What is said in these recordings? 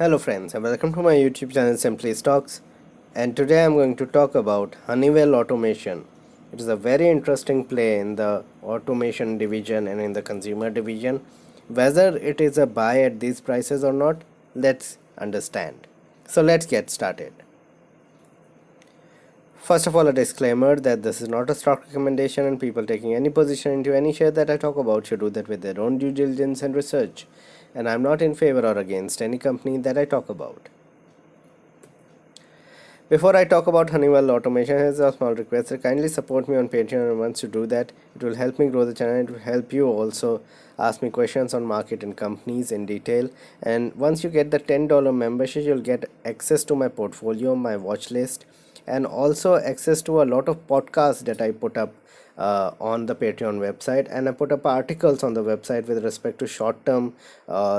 Hello friends and welcome to my YouTube channel Simply Stocks, and today I'm going to talk about Honeywell Automation. It is a very interesting play in the automation division and in the consumer division. Whether it is a buy at these prices or not, let's understand. So let's get started. First of all, a disclaimer that this is not a stock recommendation, and people taking any position into any share that I talk about should do that with their own due diligence and research. And I'm not in favor or against any company that I talk about. Before I talk about Honeywell Automation, here's a small request. Kindly support me on Patreon, and once you do that, it will help me grow the channel. It will help you also ask me questions on market and companies in detail. And once you get the $10 membership, you'll get access to my portfolio, my watch list, and also access to a lot of podcasts that I put up on the Patreon website. And I put up articles on the website with respect to short-term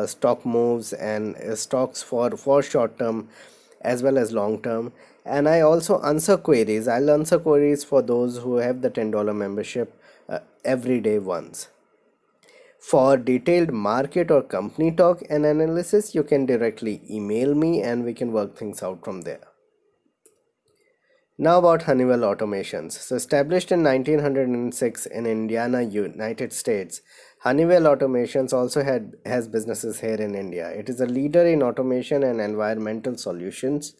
stock moves and stocks for short-term as well as long term. And I also answer queries. I'll answer queries for those who have the $10 membership every day once. For detailed market or company talk and analysis, you can directly email me and we can work things out from there. Now about Honeywell Automations. So established in 1906 in Indiana, United States, Honeywell Automations also has businesses here in India. It is a leader in automation and environmental solutions.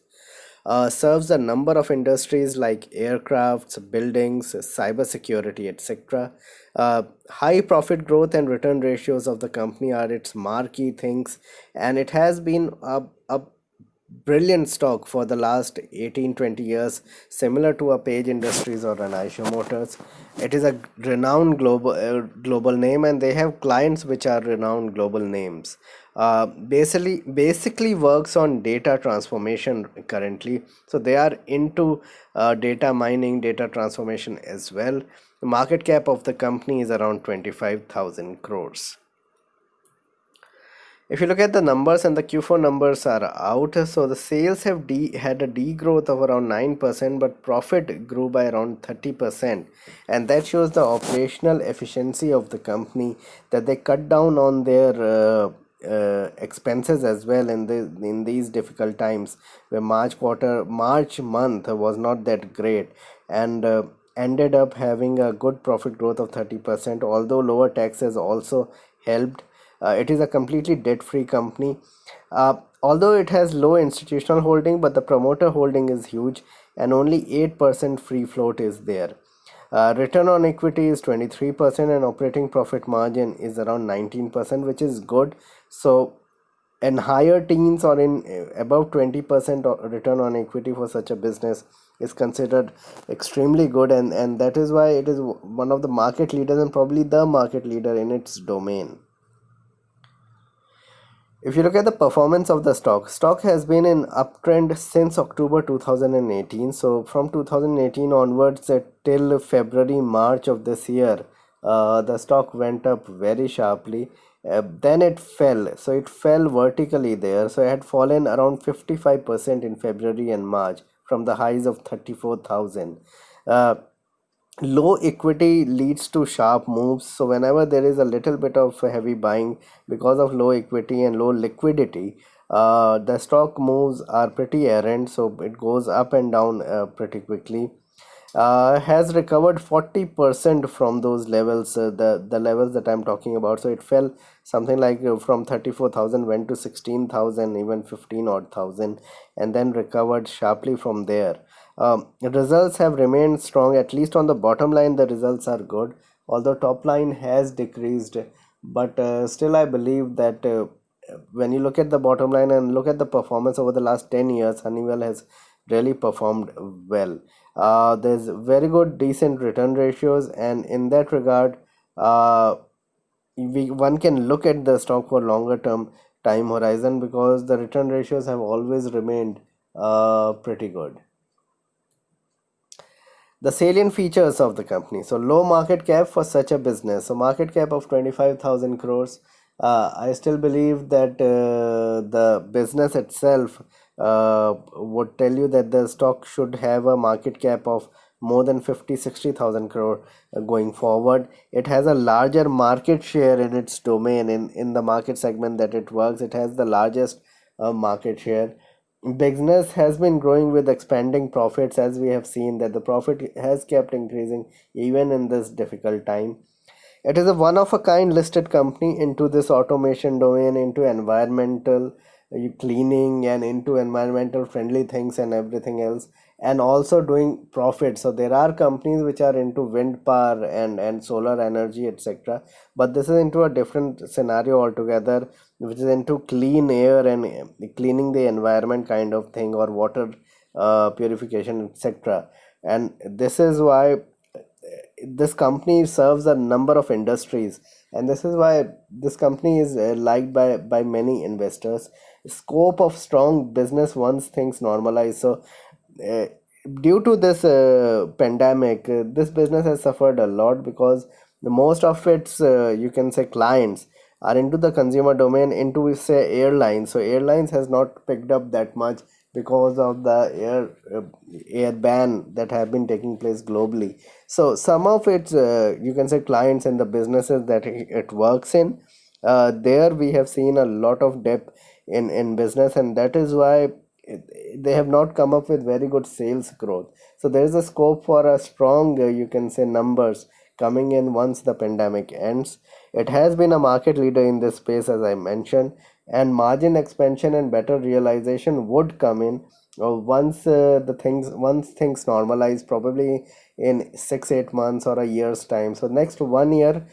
Serves a number of industries like aircrafts, buildings, cybersecurity, etc. High profit growth and return ratios of the company are its marquee things, and it has been a brilliant stock for the last 18-20 years, similar to a Page Industries or an Eicher Motors. It is a renowned global name, and they have clients which are renowned global names. Basically works on data transformation currently, so they are into data mining, data transformation as well. The market cap of the company is around 25,000 crores. If you look at the numbers, and the Q4 numbers are out, so the sales have had a degrowth of around 9%, but profit grew by around 30%, and that shows the operational efficiency of the company, that they cut down on their expenses as well in these difficult times, where March month was not that great, and ended up having a good profit growth of 30%, although lower taxes also helped. It is a completely debt-free company. Although it has low institutional holding, but the promoter holding is huge, and only 8% free float is there. Return on equity is 23%, and operating profit margin is around 19%, which is good. So in higher teens or in above 20% return on equity for such a business is considered extremely good, and that is why it is one of the market leaders and probably the market leader in its domain. If you look at the performance of the stock has been in uptrend since October 2018. So from 2018 onwards till February, March of this year, the stock went up very sharply. Then it fell. So it fell vertically there. So it had fallen around 55% in February and March from the highs of 34,000. Low equity leads to sharp moves, so whenever there is a little bit of heavy buying because of low equity and low liquidity, the stock moves are pretty errant, so it goes up and down pretty quickly. Has recovered 40% from those levels, the levels that I'm talking about. So it fell something like from 34,000 went to 16,000, even 15 odd thousand, and then recovered sharply from there. Results have remained strong. At least on the bottom line the results are good, although top line has decreased, but still I believe that when you look at the bottom line and look at the performance over the last 10 years, Honeywell has really performed well. There's very good decent return ratios, and in that regard, one can look at the stock for longer term time horizon, because the return ratios have always remained pretty good. The salient features of the company: so low market cap for such a business, so market cap of 25,000 crores. I still believe that the business itself would tell you that the stock should have a market cap of more than 50-60,000 crore going forward. It has a larger market share in its domain, in the market segment that it works. It has the largest market share. Business has been growing with expanding profits, as we have seen that the profit has kept increasing even in this difficult time. It is a one of a kind listed company into this automation domain, into environmental cleaning and into environmental friendly things and everything else, and also doing profit. So there are companies which are into wind power and solar energy, etc. But this is into a different scenario altogether, which is into clean air and cleaning the environment kind of thing, or water purification, etc. And this is why this company serves a number of industries, and this is why this company is liked by many investors. Scope of strong business once things normalize. So uh, due to this pandemic, this business has suffered a lot, because the most of its you can say clients are into the consumer domain, into say airlines. So airlines has not picked up that much because of the air ban that have been taking place globally. So some of its you can say clients and the businesses that it works in, there we have seen a lot of depth in business, and that is why they have not come up with very good sales growth. So there is a scope for a strong you can say numbers coming in once the pandemic ends. It has been a market leader in this space, as I mentioned, and margin expansion and better realization would come in once things normalize, probably in 6 8 months or a year's time. So next 1 year,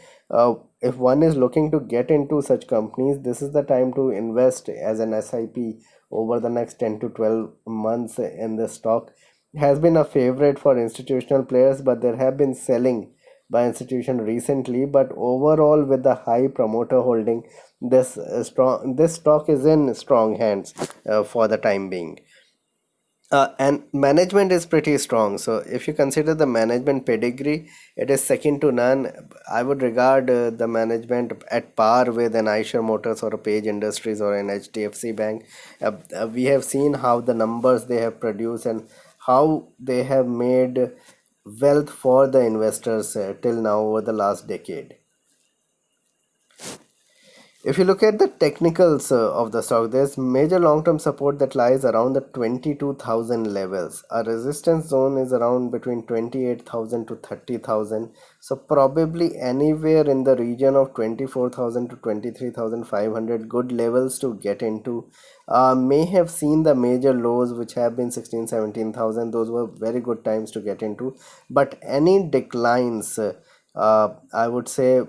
if one is looking to get into such companies, this is the time to invest as an SIP over the next 10 to 12 months in the stock. Has been a favorite for institutional players, but there have been selling by institution recently. But overall, with the high promoter holding, this stock is in strong hands for the time being. And management is pretty strong. So if you consider the management pedigree, it is second to none. I would regard the management at par with an Eicher Motors or a Page Industries or an HDFC Bank. We have seen how the numbers they have produced and how they have made wealth for the investors till now over the last decade. If you look at the technicals of the stock, there's major long-term support that lies around the 22,000 levels. A resistance zone is around between 28,000 to 30,000. So probably anywhere in the region of 24,000 to 23,500 good levels to get into. May have seen the major lows which have been 16, 17,000. Those were very good times to get into. But any declines, I would say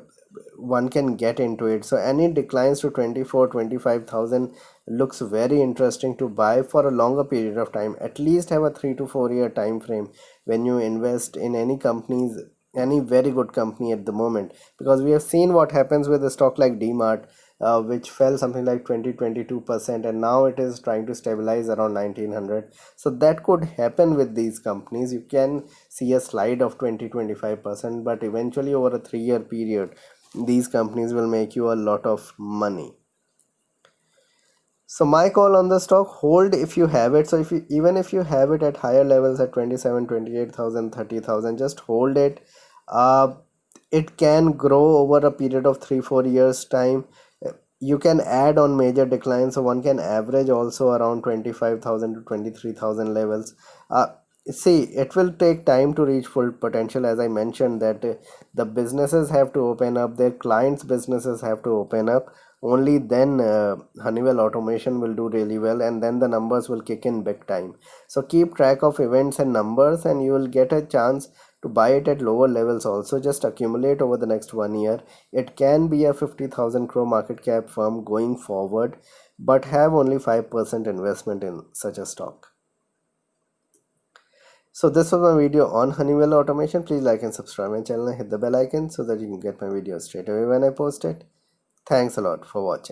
one can get into it. So any declines to 24 25,000 looks very interesting to buy for a longer period of time. At least have a 3 to 4 year time frame when you invest in any companies, any very good company at the moment, because we have seen what happens with a stock like DMart, which fell something like 20 22%, and now it is trying to stabilize around 1900. So that could happen with these companies. You can see a slide of 20 25%, but eventually over a 3 year period these companies will make you a lot of money. So my call on the stock, hold if you have it. So if you, even if you have it at higher levels at 27 28,000 30,000, just hold it. uh, it can grow over a period of 3 4 years time. You can add on major declines, so one can average also around 25,000 to 23,000 levels. uh, See, it will take time to reach full potential. As I mentioned that the businesses have to open up, their clients businesses have to open up. Only then Honeywell Automation will do really well, and then the numbers will kick in big time. So keep track of events and numbers, and you will get a chance to buy it at lower levels also. Just accumulate over the next 1 year. It can be a 50,000 crore market cap firm going forward, but have only 5% investment in such a stock. So this was my video on Honeywell Automation. Please like and subscribe my channel and hit the bell icon so that you can get my videos straight away when I post it. Thanks a lot for watching.